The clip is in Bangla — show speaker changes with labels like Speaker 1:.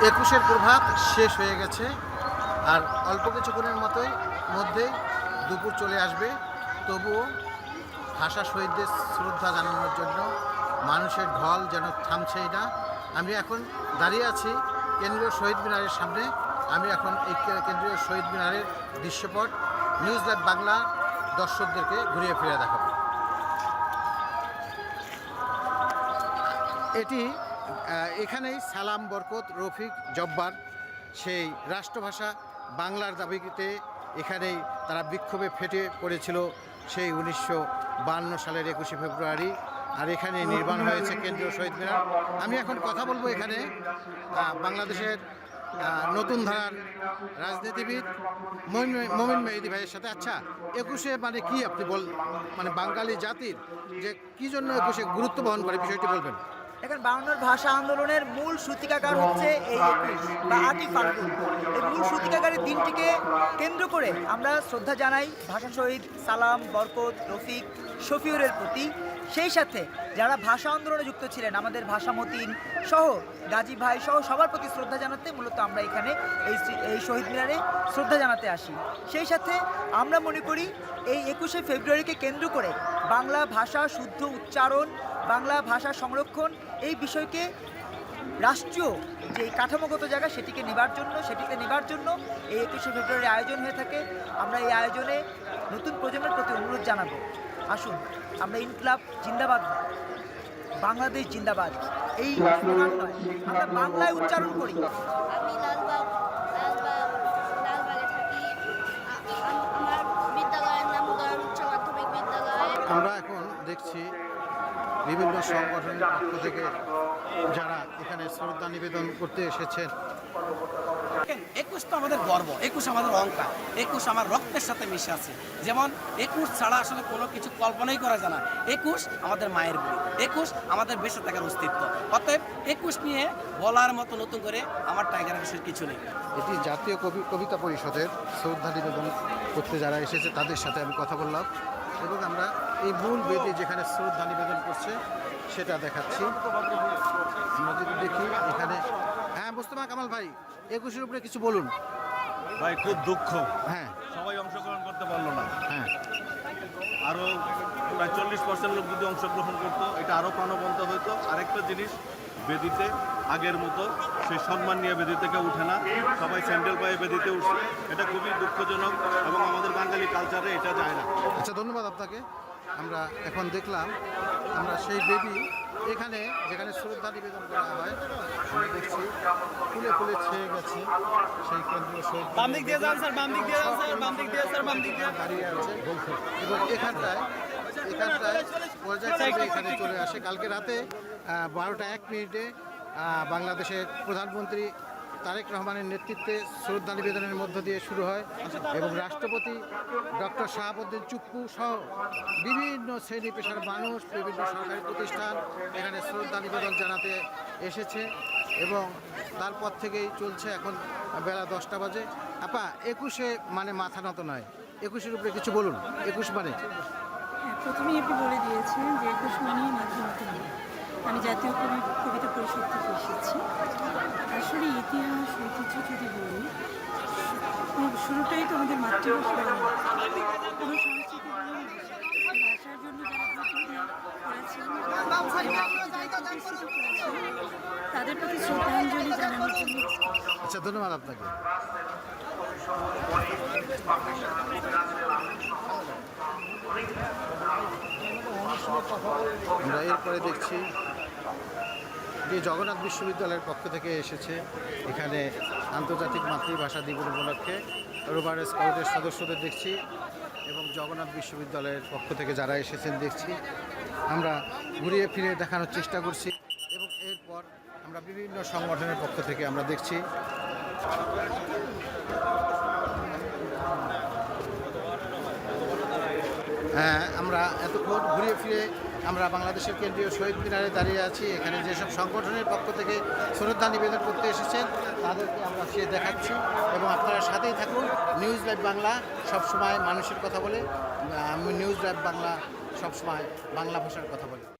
Speaker 1: একুশের প্রভাত শেষ হয়ে গেছে, আর অল্প কিছুক্ষণের মধ্যেই দুপুর চলে আসবে। তবুও ভাষা শহীদদের শ্রদ্ধা জানানোর জন্য মানুষের ঢল যেন থামছেই না। আমি এখন দাঁড়িয়ে আছি কেন্দ্রীয় শহীদ মিনারের সামনে। আমি এখন এই কেন্দ্রীয় শহীদ মিনারের দৃশ্যপট নিউজ লাইভ বাংলা দর্শকদেরকে ঘুরিয়ে ফিরে দেখাবো। এখানেই সালাম, বরকত, রফিক, জব্বার সেই রাষ্ট্রভাষা বাংলার দাবিতে এখানেই তারা বিক্ষোভে ফেটে পড়েছিল সেই 1952 সালের 21শে ফেব্রুয়ারি। আর এখানে নির্মাণ হয়েছে কেন্দ্রীয় শহীদ মিনার। আমি এখন কথা বলবো এখানে বাংলাদেশের নতুন ধারার রাজনীতিবিদ মমিন মেহেদী ভাইয়ের সাথে। আচ্ছা, 21শে মানে কি আপনি মানে বাঙালি জাতির যে কি জন্য 21শে গুরুত্ব বহন করে বিষয়টি বলবেন?
Speaker 2: এখন 52 ভাষা আন্দোলনের মূল সূতিকাগার হচ্ছে এই 21 বা 8ই ফাল্গুন। এই মূল সূতিকাগারের দিনটিকে কেন্দ্র করে আমরা শ্রদ্ধা জানাই ভাষা শহীদ সালাম, বরকত, রফিক, শফিউরের প্রতি। সেই সাথে যারা ভাষা আন্দোলনে যুক্ত ছিলেন, আমাদের ভাষা মতিন সহ, গাজী ভাই সহ সবার প্রতি শ্রদ্ধা জানাতে মূলত আমরা এখানে এই শহীদ মিনারে শ্রদ্ধা জানাতে আসি। সেই সাথে আমরা মনে করি এই 21শে ফেব্রুয়ারিকে কেন্দ্র করে বাংলা ভাষা শুদ্ধ উচ্চারণ, বাংলা ভাষা সংরক্ষণ এই বিষয়কে রাষ্ট্রীয় যে কাঠামোগত জায়গা সেটিকে নেবার জন্য এই 21শে ফেব্রুয়ারি আয়োজন হয়ে থাকে। আমরা এই আয়োজনে নতুন প্রজন্মের প্রতি অনুরোধ জানাবো, আসুন আমরা ইনকলাব জিন্দাবাদ, বাংলাদেশ জিন্দাবাদ এই স্লোগান নয়, আমরা বাংলায় উচ্চারণ করি।
Speaker 3: আমি লালবাগে থাকি। আমার বিদ্যালয়ের নাম উদয়ন উচ্চ মাধ্যমিক বিদ্যালয়।
Speaker 1: আমরা এখন দেখছি বিভিন্ন সংগঠনের পক্ষ থেকে যারা এখানে শ্রদ্ধা নিবেদন করতে এসেছেন।
Speaker 4: 21 তো আমাদের গর্ব, 21 আমাদের অহংকার, 21 আমার রক্তের সাথে মিশে আছে। যেমন 21 ছাড়া আসলে কোনো কিছু কল্পনাই করা যায় না। 21 আমাদের মায়ের বলি, 21 আমাদের বেঁচে থাকার অস্তিত্ব। অতএব 21 নিয়ে বলার মতো নতুন করে আমার টাইগার বিষয়ের কিছু নেই।
Speaker 1: এটি জাতীয় কবিতা পরিষদের শ্রদ্ধা নিবেদন করতে যারা এসেছে তাদের সাথে আমি কথা বললাম, এবং আমরা এই মূল বেদি যেখানে শ্রদ্ধা নিবেদন করছে সেটা দেখাচ্ছি। আমরা যদি দেখি এখানে, হ্যাঁ মোস্তফা কামাল ভাই, 21-এর উপরে কিছু বলুন
Speaker 5: ভাই। খুব দুঃখ,
Speaker 1: হ্যাঁ
Speaker 5: সবাই অংশগ্রহণ করতে পারলো না।
Speaker 1: হ্যাঁ,
Speaker 5: আরও প্রায় 40% লোক যদি অংশগ্রহণ করতো এটা আরও প্রাণবন্ত হইতো। আরেকটা জিনিস, বেদিতে আগের মতো সেই সম্মান নিয়ে বেদি থেকে উঠে না, সবাই স্যান্ডেল পায়ে বেদিতে উঠছে। এটা খুবই দুঃখজনক এবং আমাদের বাঙালি কালচারে এটা যায় না।
Speaker 1: আচ্ছা ধন্যবাদ আপনাকে। আমরা এখন দেখলাম আমরা সেই বেদি এখানে যেখানে শ্রদ্ধা নিবেদন করা হয়, আমরা দেখছি ফুলে ফুলে ছেয়ে গেছে সেই কেন্দ্রীয় শহীদ দাঁড়িয়ে আছে, এবং এখানটায় পর্যায়ক্রমে এখানে চলে আসে। কালকে রাতে 12টা 1 মিনিটে বাংলাদেশের প্রধানমন্ত্রী তারেক রহমানের নেতৃত্বে শ্রদ্ধা নিবেদনের মধ্য দিয়ে শুরু হয়, এবং রাষ্ট্রপতি ডক্টর শাহাবুদ্দিন চুপ্পু সহ বিভিন্ন শ্রেণী পেশার মানুষ, বিভিন্ন সরকারি প্রতিষ্ঠান এখানে শ্রদ্ধা নিবেদন জানাতে এসেছে, এবং তারপর থেকেই চলছে। এখন বেলা 10টা বাজে। আপা, 21শে মানে মাথা নত নয়, 21-এর উপরে কিছু বলুন। 21 মানে
Speaker 6: প্রথমেই আপনি বলে দিয়েছেন যে 21 মানেই মাথা মতো নয়। আমি জাতীয় কবিতা পরিষদ থেকে এসেছি। আসলে ইতিহাস ঐতিহ্য যদি বলি, শুরুটাই তো আমাদের মাতৃভাষা। কোনো সংস্কৃতি ভাষার জন্য যারা করেছেন তাদের প্রতি শ্রদ্ধাঞ্জলি জানানোর জন্য।
Speaker 1: আচ্ছা ধন্যবাদ আপনাকে। আমরা এরপরে দেখছি যে জগন্নাথ বিশ্ববিদ্যালয়ের পক্ষ থেকে এসেছে এখানে আন্তর্জাতিক মাতৃভাষা দিবস উপলক্ষে রোভার স্কাউটের সদস্যদের দেখছি, এবং জগন্নাথ বিশ্ববিদ্যালয়ের পক্ষ থেকে যারা এসেছেন দেখছি। আমরা ঘুরিয়ে ফিরে দেখানোর চেষ্টা করছি, এবং এরপর আমরা বিভিন্ন সংগঠনের পক্ষ থেকে আমরা দেখছি। হ্যাঁ, আমরা এতক্ষণ ঘুরিয়ে ফিরে আমরা বাংলাদেশের কেন্দ্রীয় শহীদ মিনারে দাঁড়িয়ে আছি। এখানে যেসব সংগঠনের পক্ষ থেকে শ্রদ্ধা নিবেদন করতে এসেছেন তাদেরকে আমরা সে দেখাচ্ছি, এবং আপনারা সাথেই থাকুন। নিউজ লাইভ বাংলা সবসময় মানুষের কথা বলে, নিউজ লাইভ বাংলা সবসময় বাংলা ভাষার কথা বলে।